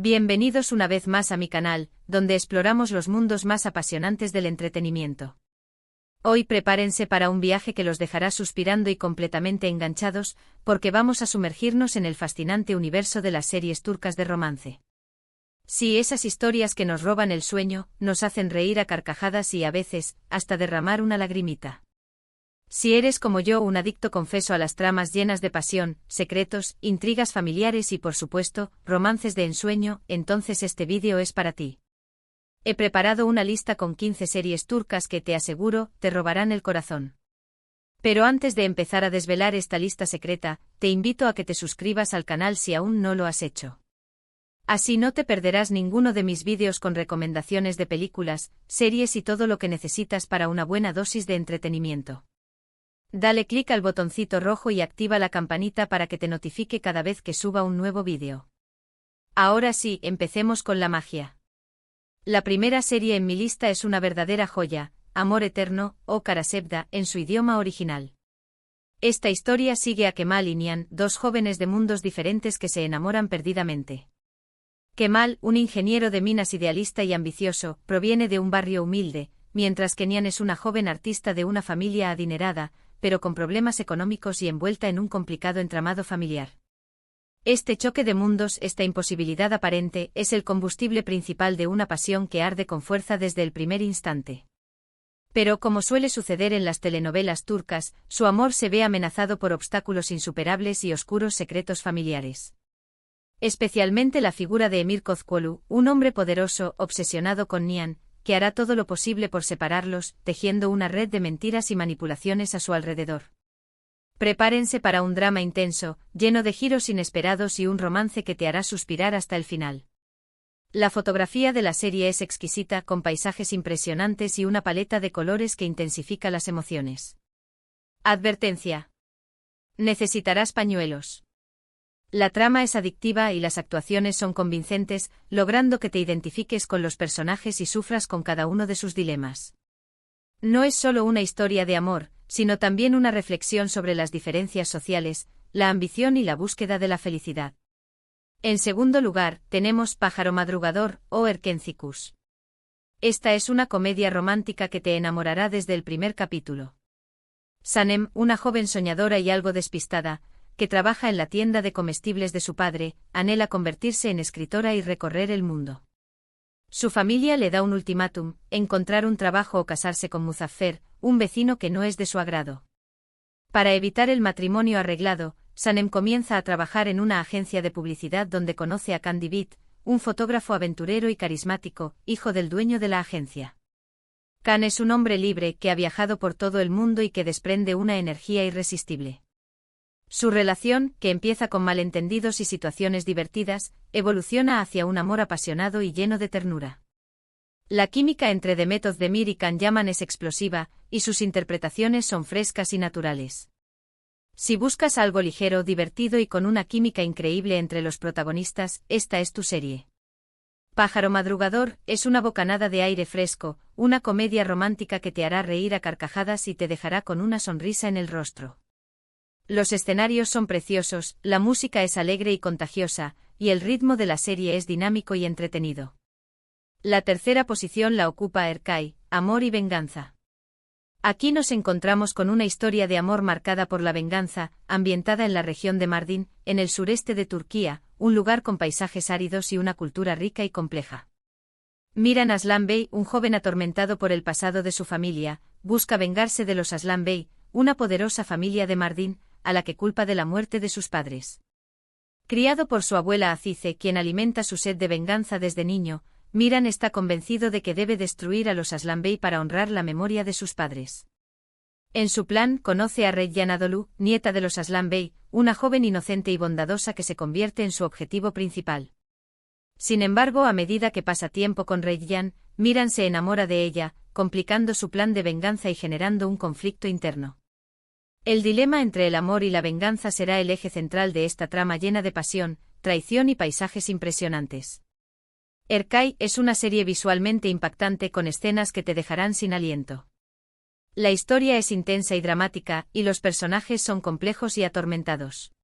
Bienvenidos una vez más a mi canal, donde exploramos los mundos más apasionantes del entretenimiento. Hoy prepárense para un viaje que los dejará suspirando y completamente enganchados, porque vamos a sumergirnos en el fascinante universo de las series turcas de romance. Sí, esas historias que nos roban el sueño, nos hacen reír a carcajadas y a veces, hasta derramar una lagrimita. Si eres como yo un adicto confeso a las tramas llenas de pasión, secretos, intrigas familiares y por supuesto, romances de ensueño, entonces este vídeo es para ti. He preparado una lista con 15 series turcas que te aseguro, te robarán el corazón. Pero antes de empezar a desvelar esta lista secreta, te invito a que te suscribas al canal si aún no lo has hecho. Así no te perderás ninguno de mis vídeos con recomendaciones de películas, series y todo lo que necesitas para una buena dosis de entretenimiento. Dale clic al botoncito rojo y activa la campanita para que te notifique cada vez que suba un nuevo vídeo. Ahora sí, empecemos con la magia. La primera serie en mi lista es una verdadera joya, Amor Eterno, o Karasevda, en su idioma original. Esta historia sigue a Kemal y Nihan, dos jóvenes de mundos diferentes que se enamoran perdidamente. Kemal, un ingeniero de minas idealista y ambicioso, proviene de un barrio humilde, mientras que Nihan es una joven artista de una familia adinerada, pero con problemas económicos y envuelta en un complicado entramado familiar. Este choque de mundos, esta imposibilidad aparente, es el combustible principal de una pasión que arde con fuerza desde el primer instante. Pero como suele suceder en las telenovelas turcas, su amor se ve amenazado por obstáculos insuperables y oscuros secretos familiares. Especialmente la figura de Emir Kozcuoğlu, un hombre poderoso, obsesionado con Nihan, que hará todo lo posible por separarlos, tejiendo una red de mentiras y manipulaciones a su alrededor. Prepárense para un drama intenso, lleno de giros inesperados y un romance que te hará suspirar hasta el final. La fotografía de la serie es exquisita, con paisajes impresionantes y una paleta de colores que intensifica las emociones. Advertencia: necesitarás pañuelos. La trama es adictiva y las actuaciones son convincentes, logrando que te identifiques con los personajes y sufras con cada uno de sus dilemas. No es solo una historia de amor, sino también una reflexión sobre las diferencias sociales, la ambición y la búsqueda de la felicidad. En segundo lugar, tenemos Pájaro Madrugador, o Erkencikus. Esta es una comedia romántica que te enamorará desde el primer capítulo. Sanem, una joven soñadora y algo despistada, que trabaja en la tienda de comestibles de su padre, anhela convertirse en escritora y recorrer el mundo. Su familia le da un ultimátum: encontrar un trabajo o casarse con Muzaffer, un vecino que no es de su agrado. Para evitar el matrimonio arreglado, Sanem comienza a trabajar en una agencia de publicidad donde conoce a Candy Beat, un fotógrafo aventurero y carismático, hijo del dueño de la agencia. Can es un hombre libre que ha viajado por todo el mundo y que desprende una energía irresistible. Su relación, que empieza con malentendidos y situaciones divertidas, evoluciona hacia un amor apasionado y lleno de ternura. La química entre Demet Özdemir y Can Yaman es explosiva, y sus interpretaciones son frescas y naturales. Si buscas algo ligero, divertido y con una química increíble entre los protagonistas, esta es tu serie. Pájaro Madrugador es una bocanada de aire fresco, una comedia romántica que te hará reír a carcajadas y te dejará con una sonrisa en el rostro. Los escenarios son preciosos, la música es alegre y contagiosa, y el ritmo de la serie es dinámico y entretenido. La tercera posición la ocupa Erkay, Amor y Venganza. Aquí nos encontramos con una historia de amor marcada por la venganza, ambientada en la región de Mardin, en el sureste de Turquía, un lugar con paisajes áridos y una cultura rica y compleja. Miran Aslan Bey, un joven atormentado por el pasado de su familia, busca vengarse de los Aslan Bey, una poderosa familia de Mardin, a la que culpa de la muerte de sus padres. Criado por su abuela Azize, quien alimenta su sed de venganza desde niño, Miran está convencido de que debe destruir a los Aslan Bey para honrar la memoria de sus padres. En su plan, conoce a Reyyan Anadolu, nieta de los Aslan Bey, una joven inocente y bondadosa que se convierte en su objetivo principal. Sin embargo, a medida que pasa tiempo con Reyyan, Miran se enamora de ella, complicando su plan de venganza y generando un conflicto interno. El dilema entre el amor y la venganza será el eje central de esta trama llena de pasión, traición y paisajes impresionantes. Erkay es una serie visualmente impactante con escenas que te dejarán sin aliento. La historia es intensa y dramática, y los personajes son complejos y atormentados.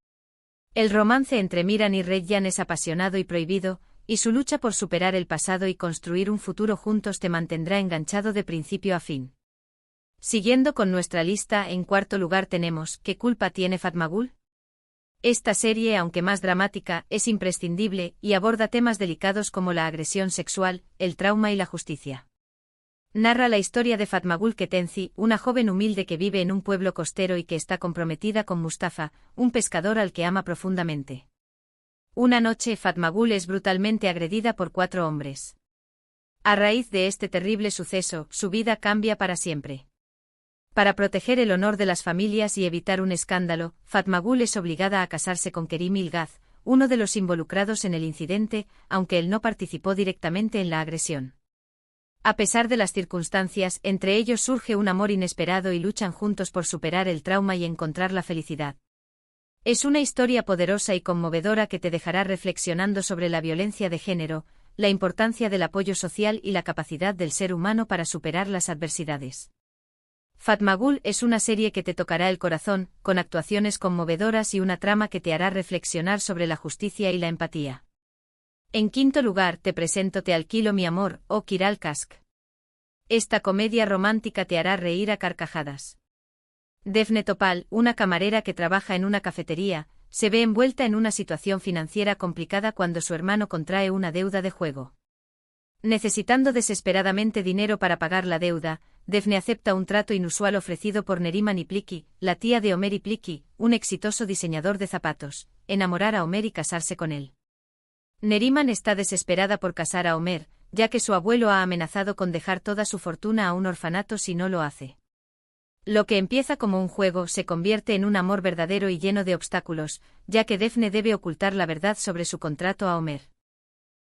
El romance entre Miran y Reyyan es apasionado y prohibido, y su lucha por superar el pasado y construir un futuro juntos te mantendrá enganchado de principio a fin. Siguiendo con nuestra lista, en cuarto lugar tenemos ¿Qué culpa tiene Fatmagul? Esta serie, aunque más dramática, es imprescindible y aborda temas delicados como la agresión sexual, el trauma y la justicia. Narra la historia de Fatmagul Ketenci, una joven humilde que vive en un pueblo costero y que está comprometida con Mustafa, un pescador al que ama profundamente. Una noche Fatmagul es brutalmente agredida por 4 hombres. A raíz de este terrible suceso, su vida cambia para siempre. Para proteger el honor de las familias y evitar un escándalo, Fatmagul es obligada a casarse con Kerim Ilgaz, uno de los involucrados en el incidente, aunque él no participó directamente en la agresión. A pesar de las circunstancias, entre ellos surge un amor inesperado y luchan juntos por superar el trauma y encontrar la felicidad. Es una historia poderosa y conmovedora que te dejará reflexionando sobre la violencia de género, la importancia del apoyo social y la capacidad del ser humano para superar las adversidades. Fatmagul es una serie que te tocará el corazón, con actuaciones conmovedoras y una trama que te hará reflexionar sobre la justicia y la empatía. En quinto lugar te presento Te alquilo mi amor, o Kiral Kask. Esta comedia romántica te hará reír a carcajadas. Defne Topal, una camarera que trabaja en una cafetería, se ve envuelta en una situación financiera complicada cuando su hermano contrae una deuda de juego. Necesitando desesperadamente dinero para pagar la deuda, Defne acepta un trato inusual ofrecido por Neriman Ipliki, la tía de Omer Ipliki, un exitoso diseñador de zapatos, enamorar a Omer y casarse con él. Neriman está desesperada por casar a Omer, ya que su abuelo ha amenazado con dejar toda su fortuna a un orfanato si no lo hace. Lo que empieza como un juego se convierte en un amor verdadero y lleno de obstáculos, ya que Defne debe ocultar la verdad sobre su contrato a Omer.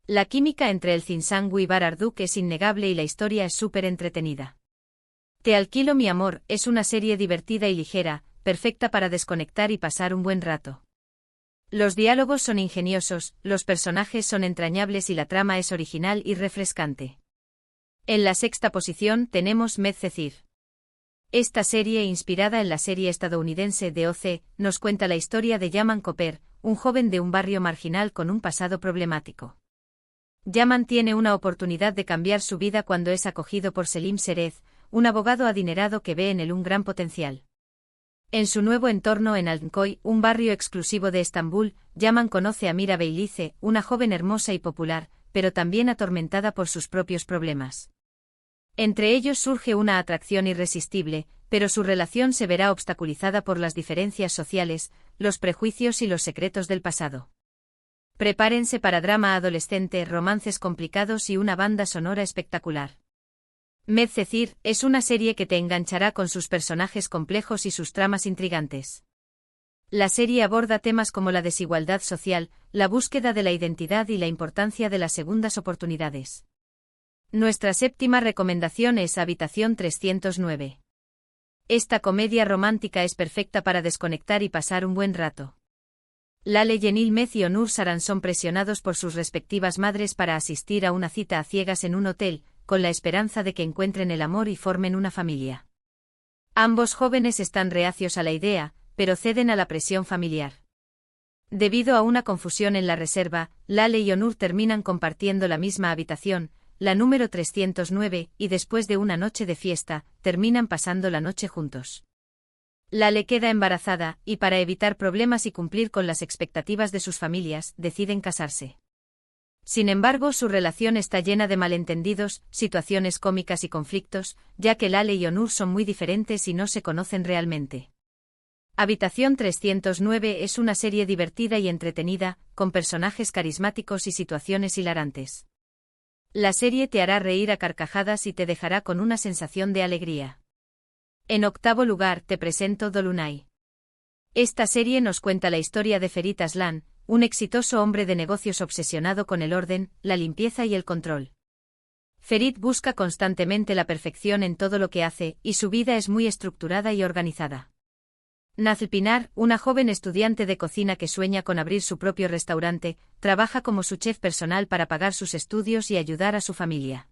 La química entre el Zinsangu y Bar Arduk es innegable y la historia es súper entretenida. Te alquilo mi amor es una serie divertida y ligera, perfecta para desconectar y pasar un buen rato. Los diálogos son ingeniosos, los personajes son entrañables y la trama es original y refrescante. En la sexta posición tenemos Medcezir. Esta serie, inspirada en la serie estadounidense de OC, nos cuenta la historia de Yaman Koper, un joven de un barrio marginal con un pasado problemático. Yaman tiene una oportunidad de cambiar su vida cuando es acogido por Selim Serez, un abogado adinerado que ve en él un gran potencial. En su nuevo entorno en Altınköy, un barrio exclusivo de Estambul, Yaman conoce a Mira Beylice, una joven hermosa y popular, pero también atormentada por sus propios problemas. Entre ellos surge una atracción irresistible, pero su relación se verá obstaculizada por las diferencias sociales, los prejuicios y los secretos del pasado. Prepárense para drama adolescente, romances complicados y una banda sonora espectacular. Medcezir es una serie que te enganchará con sus personajes complejos y sus tramas intrigantes. La serie aborda temas como la desigualdad social, la búsqueda de la identidad y la importancia de las segundas oportunidades. Nuestra séptima recomendación es Habitación 309. Esta comedia romántica es perfecta para desconectar y pasar un buen rato. Lale Yenilmez y Onur Saran son presionados por sus respectivas madres para asistir a una cita a ciegas en un hotel, con la esperanza de que encuentren el amor y formen una familia. Ambos jóvenes están reacios a la idea, pero ceden a la presión familiar. Debido a una confusión en la reserva, Lale y Onur terminan compartiendo la misma habitación, la número 309, y después de una noche de fiesta, terminan pasando la noche juntos. Lale queda embarazada, y para evitar problemas y cumplir con las expectativas de sus familias, deciden casarse. Sin embargo, su relación está llena de malentendidos, situaciones cómicas y conflictos, ya que Lale y Onur son muy diferentes y no se conocen realmente. Habitación 309 es una serie divertida y entretenida, con personajes carismáticos y situaciones hilarantes. La serie te hará reír a carcajadas y te dejará con una sensación de alegría. En octavo lugar te presento Dolunay. Esta serie nos cuenta la historia de Ferit Aslan, un exitoso hombre de negocios obsesionado con el orden, la limpieza y el control. Ferit busca constantemente la perfección en todo lo que hace, y su vida es muy estructurada y organizada. Nazl Pinar, una joven estudiante de cocina que sueña con abrir su propio restaurante, trabaja como su chef personal para pagar sus estudios y ayudar a su familia.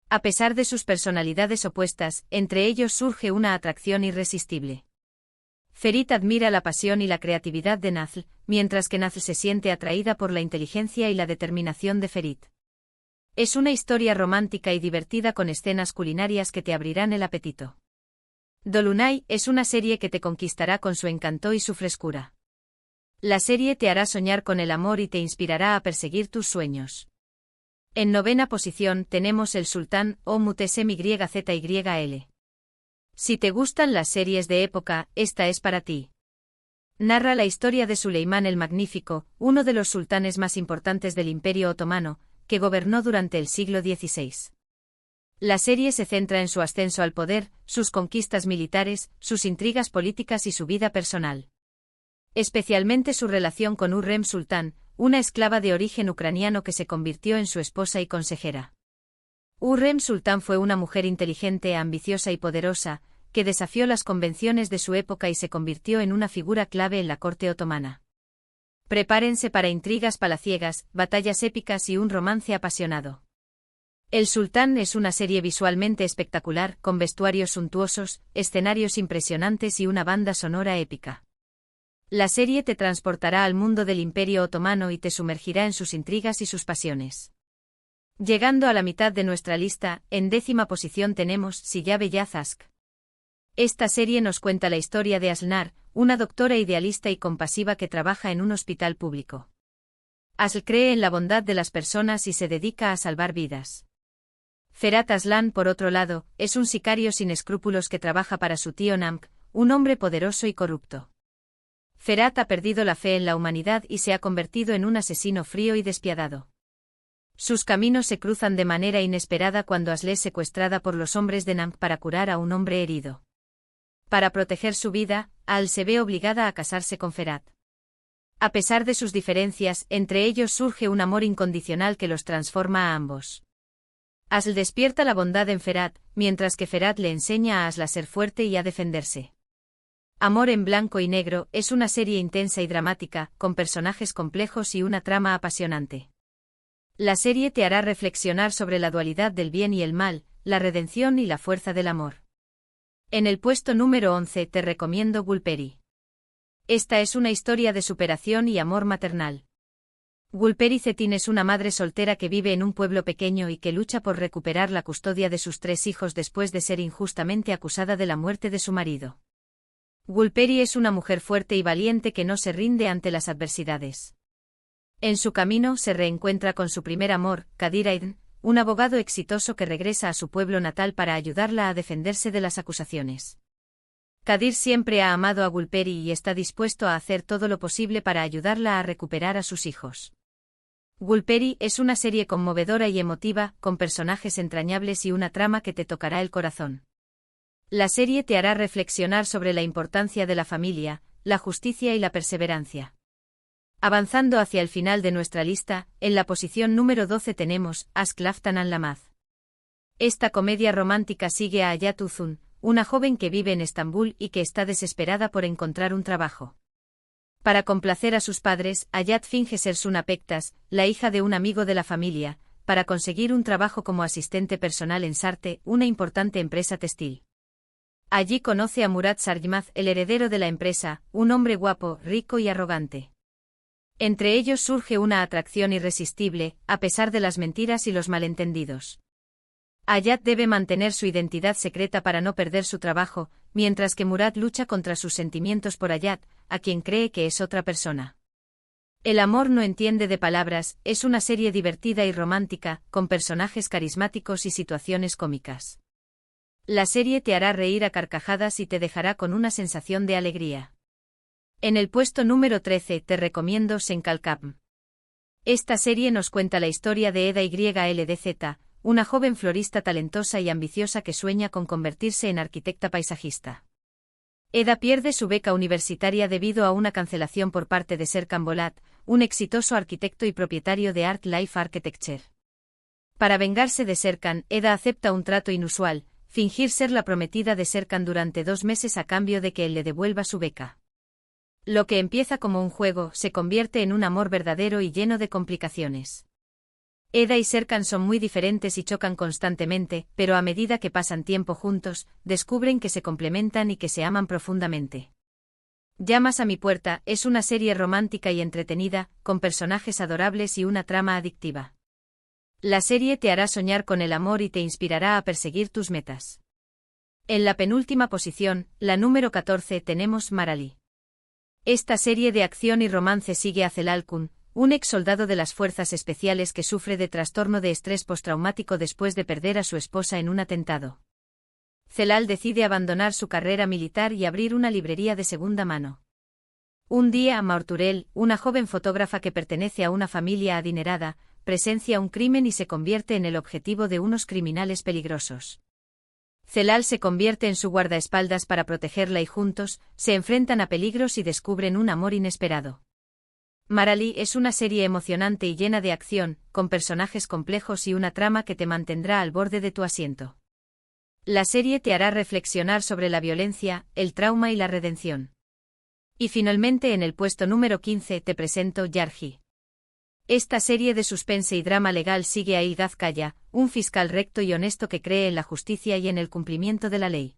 A pesar de sus personalidades opuestas, entre ellos surge una atracción irresistible. Ferit admira la pasión y la creatividad de Nazl, mientras que Nazl se siente atraída por la inteligencia y la determinación de Ferit. Es una historia romántica y divertida con escenas culinarias que te abrirán el apetito. Dolunay es una serie que te conquistará con su encanto y su frescura. La serie te hará soñar con el amor y te inspirará a perseguir tus sueños. En 9ª posición tenemos El Sultán o Mutesem YZYL. Si te gustan las series de época, esta es para ti. Narra la historia de Suleimán el Magnífico, uno de los sultanes más importantes del Imperio Otomano, que gobernó durante el siglo XVI. La serie se centra en su ascenso al poder, sus conquistas militares, sus intrigas políticas y su vida personal. Especialmente su relación con Hürrem Sultán, una esclava de origen ucraniano que se convirtió en su esposa y consejera. Hürrem Sultán fue una mujer inteligente, ambiciosa y poderosa, que desafió las convenciones de su época y se convirtió en una figura clave en la corte otomana. Prepárense para intrigas palaciegas, batallas épicas y un romance apasionado. El Sultán es una serie visualmente espectacular, con vestuarios suntuosos, escenarios impresionantes y una banda sonora épica. La serie te transportará al mundo del Imperio Otomano y te sumergirá en sus intrigas y sus pasiones. Llegando a la mitad de nuestra lista, en 10ª posición tenemos Siyah Beyaz Aşk. Esta serie nos cuenta la historia de Aslınar, una doctora idealista y compasiva que trabaja en un hospital público. Asl cree en la bondad de las personas y se dedica a salvar vidas. Ferhat Aslan, por otro lado, es un sicario sin escrúpulos que trabaja para su tío Namk, un hombre poderoso y corrupto. Ferhat ha perdido la fe en la humanidad y se ha convertido en un asesino frío y despiadado. Sus caminos se cruzan de manera inesperada cuando Asl es secuestrada por los hombres de Namk para curar a un hombre herido. Para proteger su vida, Al se ve obligada a casarse con Ferhat. A pesar de sus diferencias, entre ellos surge un amor incondicional que los transforma a ambos. Asl despierta la bondad en Ferhat, mientras que Ferhat le enseña a Asl a ser fuerte y a defenderse. Amor en blanco y negro es una serie intensa y dramática, con personajes complejos y una trama apasionante. La serie te hará reflexionar sobre la dualidad del bien y el mal, la redención y la fuerza del amor. En el puesto número 11 te recomiendo Gulperi. Esta es una historia de superación y amor maternal. Gulperi Cetin es una madre soltera que vive en un pueblo pequeño y que lucha por recuperar la custodia de sus 3 hijos después de ser injustamente acusada de la muerte de su marido. Gulperi es una mujer fuerte y valiente que no se rinde ante las adversidades. En su camino se reencuentra con su primer amor, Kadir Aydin, un abogado exitoso que regresa a su pueblo natal para ayudarla a defenderse de las acusaciones. Kadir siempre ha amado a Gulperi y está dispuesto a hacer todo lo posible para ayudarla a recuperar a sus hijos. Gulperi es una serie conmovedora y emotiva, con personajes entrañables y una trama que te tocará el corazón. La serie te hará reflexionar sobre la importancia de la familia, la justicia y la perseverancia. Avanzando hacia el final de nuestra lista, en la posición número 12 tenemos Aşk Laftan Anlamaz. Esta comedia romántica sigue a Hayat Uzun, una joven que vive en Estambul y que está desesperada por encontrar un trabajo. Para complacer a sus padres, Hayat finge ser Suna Pektas, la hija de un amigo de la familia, para conseguir un trabajo como asistente personal en Sarte, una importante empresa textil. Allí conoce a Murat Sarjmaz, el heredero de la empresa, un hombre guapo, rico y arrogante. Entre ellos surge una atracción irresistible, a pesar de las mentiras y los malentendidos. Hayat debe mantener su identidad secreta para no perder su trabajo, mientras que Murat lucha contra sus sentimientos por Hayat, a quien cree que es otra persona. El amor no entiende de palabras, es una serie divertida y romántica, con personajes carismáticos y situaciones cómicas. La serie te hará reír a carcajadas y te dejará con una sensación de alegría. En el puesto número 13 te recomiendo Senkalkapm. Esta serie nos cuenta la historia de Eda YLDZ, una joven florista talentosa y ambiciosa que sueña con convertirse en arquitecta paisajista. Eda pierde su beca universitaria debido a una cancelación por parte de Serkan Bolat, un exitoso arquitecto y propietario de Art Life Architecture. Para vengarse de Serkan, Eda acepta un trato inusual: fingir ser la prometida de Serkan durante 2 meses a cambio de que él le devuelva su beca. Lo que empieza como un juego se convierte en un amor verdadero y lleno de complicaciones. Eda y Serkan son muy diferentes y chocan constantemente, pero a medida que pasan tiempo juntos, descubren que se complementan y que se aman profundamente. Llamas a mi puerta es una serie romántica y entretenida, con personajes adorables y una trama adictiva. La serie te hará soñar con el amor y te inspirará a perseguir tus metas. En la penúltima posición, la número 14, tenemos Marali. Esta serie de acción y romance sigue a Celal Kun, un ex soldado de las fuerzas especiales que sufre de trastorno de estrés postraumático después de perder a su esposa en un atentado. Celal decide abandonar su carrera militar y abrir una librería de segunda mano. Un día, Marturell, una joven fotógrafa que pertenece a una familia adinerada, presencia un crimen y se convierte en el objetivo de unos criminales peligrosos. Celal se convierte en su guardaespaldas para protegerla y juntos, se enfrentan a peligros y descubren un amor inesperado. Marali es una serie emocionante y llena de acción, con personajes complejos y una trama que te mantendrá al borde de tu asiento. La serie te hará reflexionar sobre la violencia, el trauma y la redención. Y finalmente en el puesto número 15 te presento Yarji. Esta serie de suspense y drama legal sigue a Ilgaz Kaya, un fiscal recto y honesto que cree en la justicia y en el cumplimiento de la ley.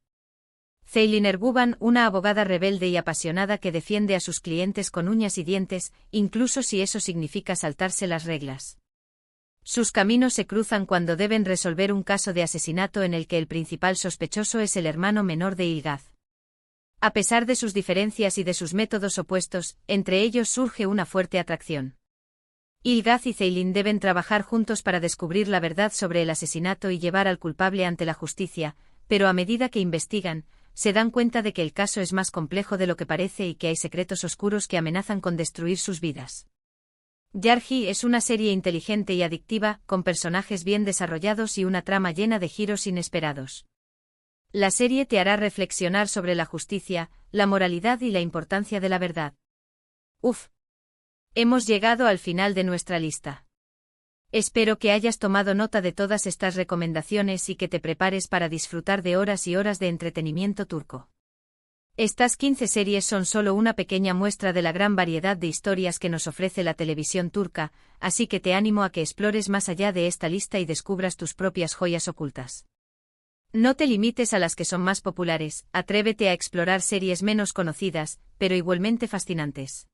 Ceylin Erguvan, una abogada rebelde y apasionada que defiende a sus clientes con uñas y dientes, incluso si eso significa saltarse las reglas. Sus caminos se cruzan cuando deben resolver un caso de asesinato en el que el principal sospechoso es el hermano menor de Ilgaz. A pesar de sus diferencias y de sus métodos opuestos, entre ellos surge una fuerte atracción. Ilgaz y Ceylin deben trabajar juntos para descubrir la verdad sobre el asesinato y llevar al culpable ante la justicia, pero a medida que investigan, se dan cuenta de que el caso es más complejo de lo que parece y que hay secretos oscuros que amenazan con destruir sus vidas. Yarji es una serie inteligente y adictiva, con personajes bien desarrollados y una trama llena de giros inesperados. La serie te hará reflexionar sobre la justicia, la moralidad y la importancia de la verdad. Uf. Hemos llegado al final de nuestra lista. Espero que hayas tomado nota de todas estas recomendaciones y que te prepares para disfrutar de horas y horas de entretenimiento turco. Estas 15 series son solo una pequeña muestra de la gran variedad de historias que nos ofrece la televisión turca, así que te animo a que explores más allá de esta lista y descubras tus propias joyas ocultas. No te limites a las que son más populares, atrévete a explorar series menos conocidas, pero igualmente fascinantes.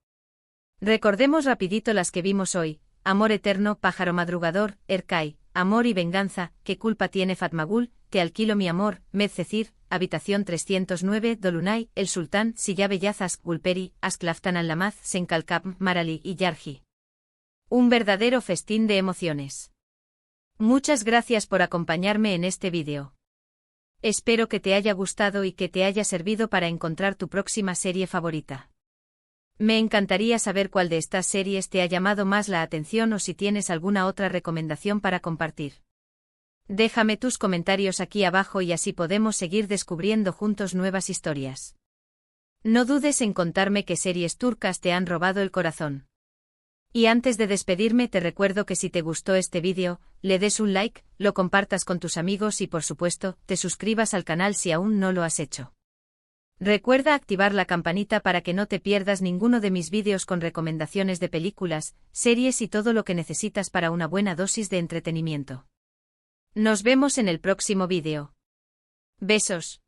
Recordemos rapidito las que vimos hoy: Amor Eterno, Pájaro Madrugador, Erkay, Amor y Venganza, ¿Qué culpa tiene Fatmagul?, Te alquilo mi amor, Medcecir, Habitación 309, Dolunay, El Sultán, Silla Bellazas, Gulperi, Asklaftan al-Lamaz, Senkalkap, Marali y Yarji. Un verdadero festín de emociones. Muchas gracias por acompañarme en este vídeo. Espero que te haya gustado y que te haya servido para encontrar tu próxima serie favorita. Me encantaría saber cuál de estas series te ha llamado más la atención o si tienes alguna otra recomendación para compartir. Déjame tus comentarios aquí abajo y así podemos seguir descubriendo juntos nuevas historias. No dudes en contarme qué series turcas te han robado el corazón. Y antes de despedirme te recuerdo que si te gustó este vídeo, le des un like, lo compartas con tus amigos y por supuesto, te suscribas al canal si aún no lo has hecho. Recuerda activar la campanita para que no te pierdas ninguno de mis vídeos con recomendaciones de películas, series y todo lo que necesitas para una buena dosis de entretenimiento. Nos vemos en el próximo vídeo. Besos.